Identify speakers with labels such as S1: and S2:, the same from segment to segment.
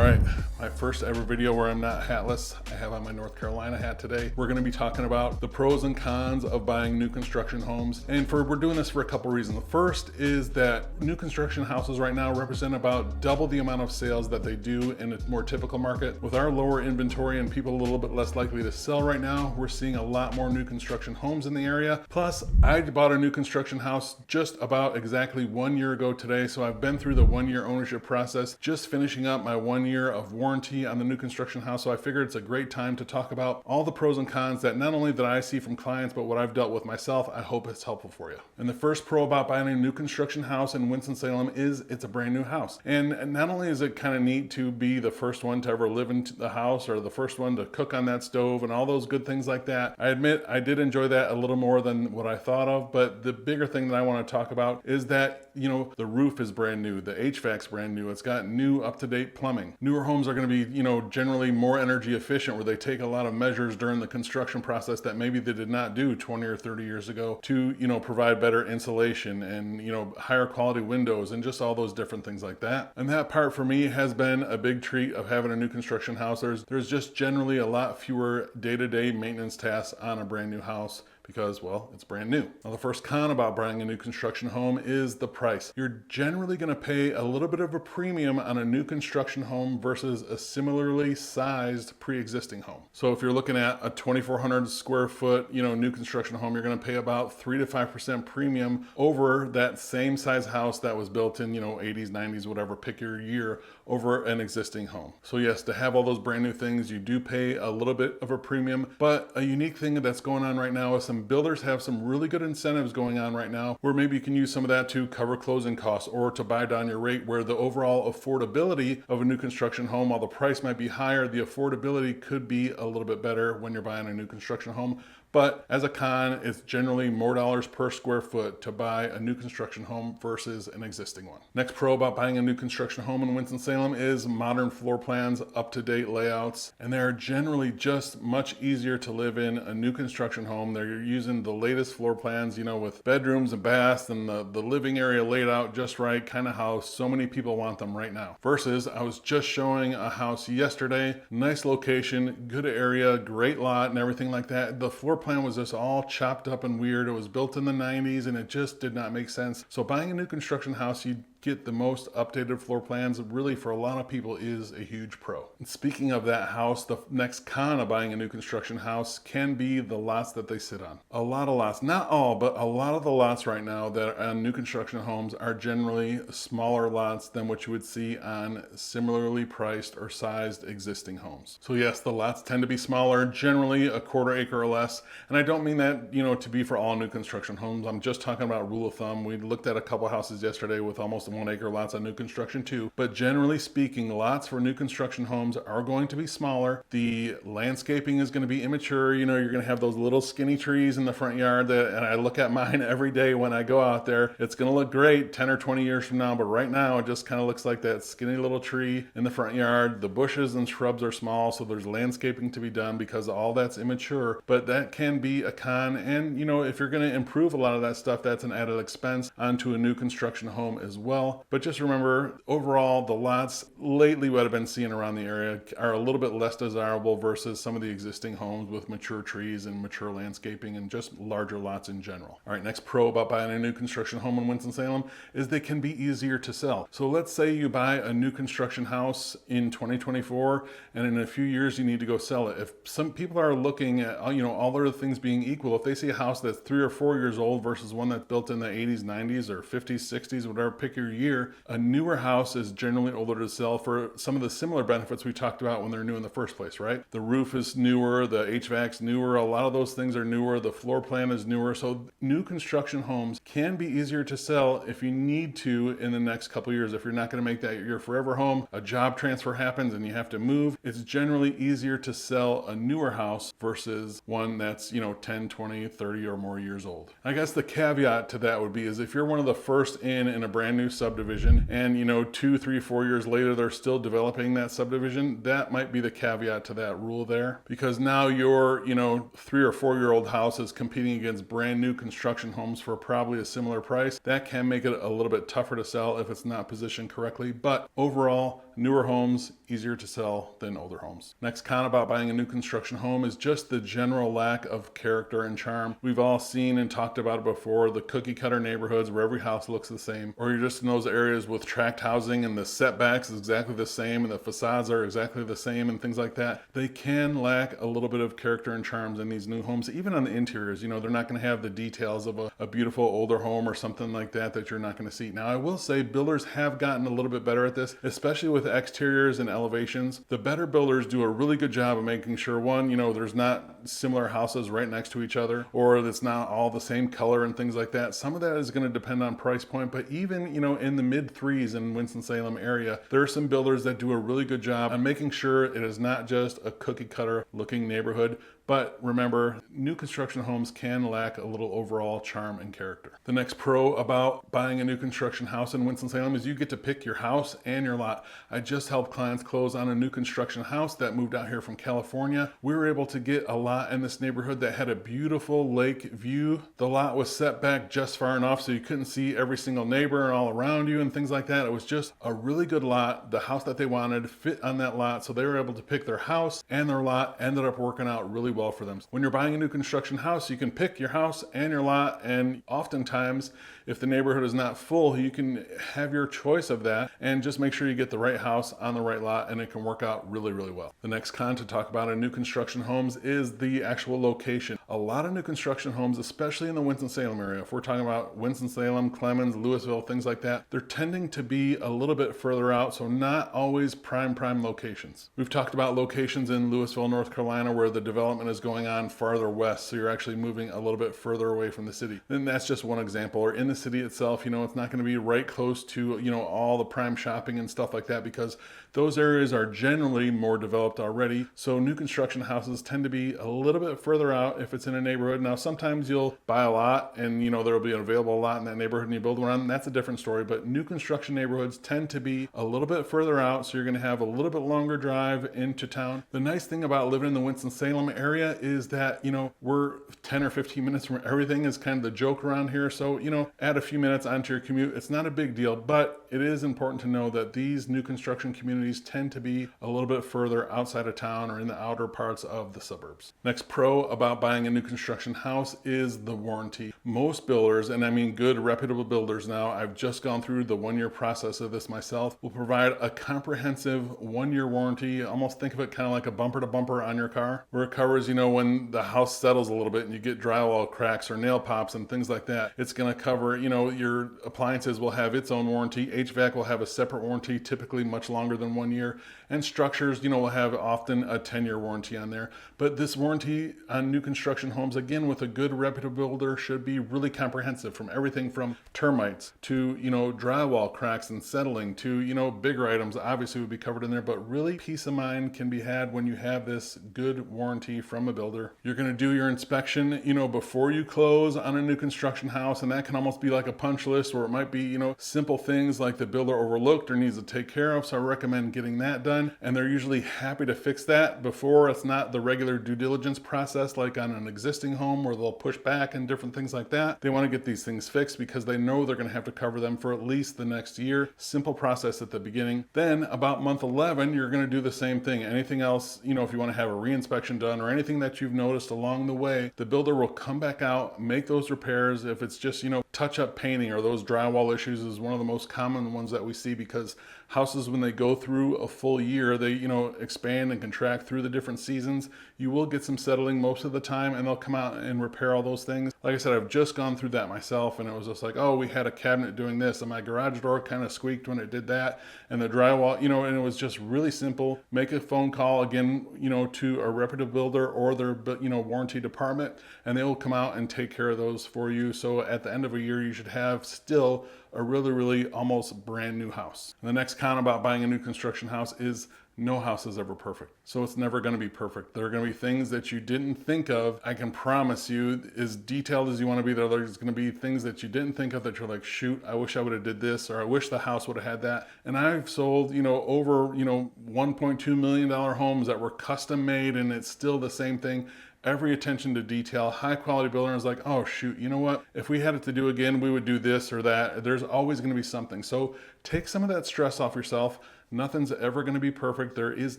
S1: right, my first ever video where I'm not hatless. I have on my North Carolina hat today. We're going to be talking about the pros and cons of buying new construction homes. And we're doing this for a couple reasons. The first is that new construction houses right now represent about double the amount of sales that they do in a more typical market. With our lower inventory and people a little bit less likely to sell right now, we're seeing a lot more new construction homes in the area. Plus, I bought a new construction house just about exactly 1 year ago today. So I've been through the 1 year ownership process, just finishing up my 1 year of warranty on the new construction house. So I figured it's a great time to talk about all the pros and cons that not only that I see from clients, but what I've dealt with myself. I hope it's helpful for you. And the first pro about buying a new construction house in Winston-Salem is it's a brand new house. And not only is it kind of neat to be the first one to ever live in the house or the first one to cook on that stove and all those good things like that. I admit I did enjoy that a little more than what I thought of, but the bigger thing that I want to talk about is that, you know, the roof is brand new, the HVAC's brand new, it's got new up-to-date plumbing. Newer homes are going to be, you know, generally more energy efficient, where they take a lot of measures during the construction process that maybe they did not do 20 or 30 years ago to, you know, provide better insulation and, you know, higher quality windows and just all those different things like that. And that part for me has been a big treat of having a new construction house. There's just generally a lot fewer day-to-day maintenance tasks on a brand new house, because, well, it's brand new. Now, the first con about buying a new construction home is the price. You're generally going to pay a little bit of a premium on a new construction home versus a similarly sized pre-existing home. So if you're looking at a 2,400 square foot, you know, new construction home, you're going to pay about 3 to 5% premium over that same size house that was built in, you know, 80s, 90s, whatever, pick your year, over an existing home. So yes, to have all those brand new things, you do pay a little bit of a premium, but a unique thing that's going on right now is some builders have some really good incentives going on right now, where maybe you can use some of that to cover closing costs or to buy down your rate, where the overall affordability of a new construction home, while the price might be higher, the affordability could be a little bit better when you're buying a new construction home. But as a con, it's generally more dollars per square foot to buy a new construction home versus an existing one. Next pro about buying a new construction home in Winston-Salem is modern floor plans, up-to-date layouts, and they're generally just much easier to live in a new construction home. They're using the latest floor plans, you know, with bedrooms and baths and the living area laid out just right, kind of how so many people want them right now. Versus, I was just showing a house yesterday, nice location, good area, great lot and everything like that. The floor plan was just all chopped up and weird. It was built in the 90s and it just did not make sense. So buying a new construction house, you get the most updated floor plans, really for a lot of people is a huge pro. And speaking of that house, the next con of buying a new construction house can be the lots that they sit on. A lot of lots, not all, but a lot of the lots right now that are on new construction homes are generally smaller lots than what you would see on similarly priced or sized existing homes. So yes, the lots tend to be smaller, generally a quarter acre or less. And I don't mean that, you know, to be for all new construction homes. I'm just talking about rule of thumb. We looked at a couple houses yesterday with almost 1 acre lots on new construction too. But generally speaking, lots for new construction homes are going to be smaller. The landscaping is going to be immature. You know, you're going to have those little skinny trees in the front yard and I look at mine every day when I go out there. It's going to look great 10 or 20 years from now, but right now it just kind of looks like that skinny little tree in the front yard. The bushes and shrubs are small, so there's landscaping to be done because all that's immature, but that can be a con. And, you know, if you're going to improve a lot of that stuff, that's an added expense onto a new construction home as well. But just remember, overall, the lots lately what I've been seeing around the area are a little bit less desirable versus some of the existing homes with mature trees and mature landscaping and just larger lots in general. All right, next pro about buying a new construction home in Winston-Salem is they can be easier to sell. So let's say you buy a new construction house in 2024 and in a few years you need to go sell it. If some people are looking at, you know, all other things being equal, if they see a house that's 3 or 4 years old versus one that's built in the 80s, 90s, or 50s, 60s, whatever, pick your year, a newer house is generally older to sell for some of the similar benefits we talked about when they're new in the first place, right? The roof is newer, the HVAC's newer, a lot of those things are newer, the floor plan is newer. So new construction homes can be easier to sell if you need to in the next couple of years. If you're not going to make that your forever home, a job transfer happens and you have to move, it's generally easier to sell a newer house versus one that's, you know, 10, 20, 30 or more years old. I guess the caveat to that would be is if you're one of the first in a brand new subdivision and, you know, 2, 3, 4 years later they're still developing that subdivision, that might be the caveat to that rule there, because now your, you know, 3 or 4 year old house is competing against brand new construction homes for probably a similar price. That can make it a little bit tougher to sell if it's not positioned correctly. But overall, newer homes easier to sell than older homes. Next con about buying a new construction home is just the general lack of character and charm. We've all seen and talked about it before, the cookie cutter neighborhoods where every house looks the same, or you're just in those areas with tract housing and the setbacks is exactly the same and the facades are exactly the same and things like that. They can lack a little bit of character and charms in these new homes, even on the interiors. You know, they're not going to have the details of a beautiful older home or something like that you're not going to see. Now, I will say builders have gotten a little bit better at this, especially with exteriors and elevations. The better builders do a really good job of making sure, one, you know, there's not similar houses right next to each other, or that's not all the same color and things like that. Some of that is going to depend on price point, but even, you know, in the mid threes in Winston-Salem area, there are some builders that do a really good job on making sure it is not just a cookie cutter looking neighborhood. But remember, new construction homes can lack a little overall charm and character. The next pro about buying a new construction house in Winston-Salem is you get to pick your house and your lot. I just helped clients close on a new construction house that moved out here from California. We were able to get a lot in this neighborhood that had a beautiful lake view. The lot was set back just far enough so you couldn't see every single neighbor and all around you and things like that. It was just a really good lot. The house that they wanted fit on that lot, so they were able to pick their house and their lot. Ended up working out really well for them. When you're buying a new construction house, you can pick your house and your lot, and oftentimes if the neighborhood is not full, you can have your choice of that and just make sure you get the right house on the right lot, and it can work out really, really well. The next con to talk about in new construction homes is the actual location. A lot of new construction homes, especially in the Winston-Salem area, if we're talking about Winston-Salem, Clemens, Louisville, things like that, they're tending to be a little bit further out, so not always prime locations. We've talked about locations in Louisville, North Carolina, where the development is going on farther west, so you're actually moving a little bit further away from the city. And that's just one example. Or in the city itself, you know, it's not going to be right close to, you know, all the prime shopping and stuff like that, because those areas are generally more developed already. So new construction houses tend to be a little bit further out if it's in a neighborhood. Now, sometimes you'll buy a lot and, you know, there will be an available lot in that neighborhood and you build one on, and that's a different story. But new construction neighborhoods tend to be a little bit further out, so you're going to have a little bit longer drive into town. The nice thing about living in the Winston-Salem area is that, you know, we're 10 or 15 minutes from everything is kind of the joke around here. So, you know, add a few minutes onto your commute. It's not a big deal, but it is important to know that these new construction communities tend to be a little bit further outside of town or in the outer parts of the suburbs. Next pro about buying a new construction house is the warranty. Most builders, and I mean good reputable builders now, I've just gone through the 1-year process of this myself, will provide a comprehensive 1-year warranty. Almost think of it kind of like a bumper to bumper on your car, where it covers, you know, when the house settles a little bit and you get drywall cracks or nail pops and things like that. It's going to cover, you know, your appliances will have its own warranty. HVAC will have a separate warranty, typically much longer than 1 year. And structures, you know, will have often a 10-year warranty on there. But this warranty on new construction homes, again, with a good reputable builder, should be really comprehensive, from everything from termites to, you know, drywall cracks and settling to, you know, bigger items obviously would be covered in there. But really, peace of mind can be had when you have this good warranty from a builder. You're going to do your inspection, you know, before you close on a new construction house, and that can almost be like a punch list, or it might be, you know, simple things like the builder overlooked or needs to take care of. So I recommend getting that done, and they're usually happy to fix that before. It's not the regular due diligence process like on an existing home where they'll push back and different things like that. They want to get these things fixed because they know they're going to have to cover them for at least the next year. Simple process at the beginning. Then about month 11, you're going to do the same thing. Anything else, you know, if you want to have a reinspection done or anything that you've noticed along the way, the builder will come back out, make those repairs. If it's just, you know, touch-up painting or those drywall issues is one of the most common ones that we see, because houses, when they go through a full year, they, you know, expand and contract through the different seasons. You will get some settling most of the time, and they'll come out and repair all those things. Like I said, I've just gone through that myself, and it was just like, oh, we had a cabinet doing this, and my garage door kind of squeaked when it did that, and the drywall, you know, and it was just really simple. Make a phone call, again, you know, to a reputable builder or their, you know, warranty department, and they will come out and take care of those for you. So at the end of a year, you should have still a really, really almost brand new house. And the next con about buying a new construction house is no house is ever perfect. So it's never going to be perfect. There are going to be things that you didn't think of. I can promise you, as detailed as you want to be, there's going to be things that you didn't think of that you're like, shoot, I wish I would have did this, or I wish the house would have had that. And I've sold, you know, over, you know, $1.2 million homes that were custom made, and it's still the same thing. Every attention to detail, high quality builder is like, oh shoot, you know what? If we had it to do again, we would do this or that. There's always going to be something. So take some of that stress off yourself. Nothing's ever going to be perfect. There is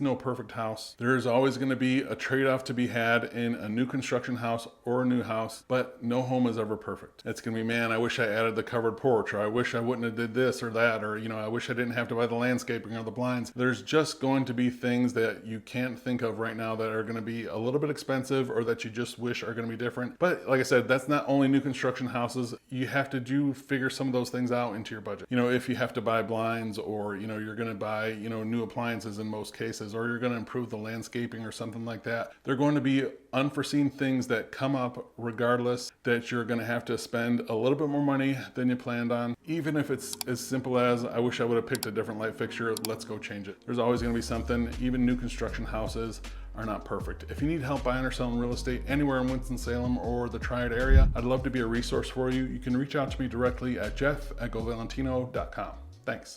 S1: no perfect house. There is always going to be a trade-off to be had in a new construction house or a new house, but no home is ever perfect. It's going to be, man, I wish I added the covered porch, or I wish I wouldn't have did this or that, or, I wish I didn't have to buy the landscaping or the blinds. There's just going to be things that you can't think of right now that are going to be a little bit expensive or that you just wish are going to be different. But like I said, that's not only new construction houses. You have to figure some of those things out into your budget. If you have to buy blinds, or, you're going to buy, new appliances in most cases, or you're going to improve the landscaping or something like that. They're going to be unforeseen things that come up regardless, that you're going to have to spend a little bit more money than you planned on. Even if it's as simple as, I wish I would have picked a different light fixture, let's go change it. There's always going to be something. Even new construction houses are not perfect. If you need help buying or selling real estate anywhere in Winston-Salem or the Triad area, I'd love to be a resource for you. You can reach out to me directly at jeff@govalentino.com. Thanks.